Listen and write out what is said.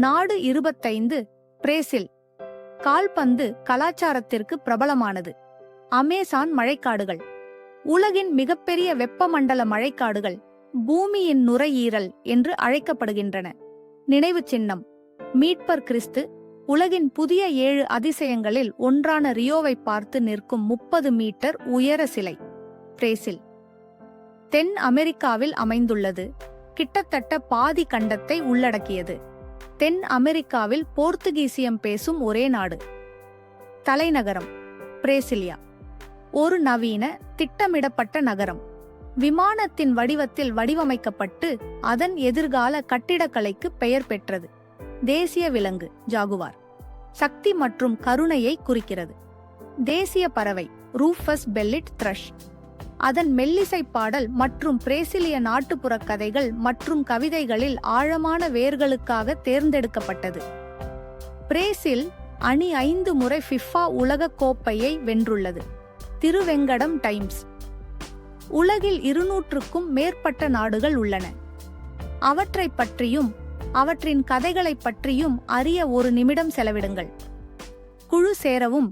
நாடு 25. பிரேசில். கால்பந்து கலாச்சாரத்திற்கு பிரபலமானது. அமேசான் மழைக்காடுகள். உலகின் மிகப்பெரிய வெப்பமண்டல மழைக்காடுகள் பூமியின் நுரையீரல் என்று அழைக்கப்படுகின்றன. நினைவுச் சின்னம் மீட்பர் கிறிஸ்து. உலகின் புதிய 7 அதிசயங்களில் ஒன்றான ரியோவை பார்த்து நிற்கும் 30 மீட்டர் உயர சிலை பிரேசில். தென் அமெரிக்காவில் அமைந்துள்ளது. கிட்டத்தட்ட பாதி கண்டத்தை உள்ளடக்கியது. தென் அமெரிக்காவில் போர்த்துகீசியம் பேசும் ஒரே நாடு. தலைநகரம் பிரேசிலியா. ஒரு நவீன திட்டமிடப்பட்ட நகரம். விமானத்தின் வடிவத்தில் வடிவமைக்கப்பட்டு அதன் எதிர்கால கட்டிடக்கலைக்கு பெயர் பெற்றது. தேசிய விலங்கு ஜாகுவார். சக்தி மற்றும் கருணையை குறிக்கிறது. தேசிய பறவை ரூஃபஸ் பெல்லிட் த்ரஷ். அதன் மெல்லிசை பாடல் மற்றும் பிரேசிலிய நாட்டுப்புற கதைகள் மற்றும் கவிதைகளில் ஆழமான வேர்களுக்காக தேர்ந்தெடுக்கப்பட்டது. பிரேசில் அணி 5 முறை ஃபிஃபா உலகக் கோப்பையை வென்றுள்ளது. திருவெங்கடம் டைம்ஸ். உலகில் 200க்கும் மேற்பட்ட நாடுகள் உள்ளன. அவற்றைப் பற்றியும் அவற்றின் கதைகளைப் பற்றியும் அறிய ஒரு நிமிடம் செலவிடுங்கள். குழு சேரவும்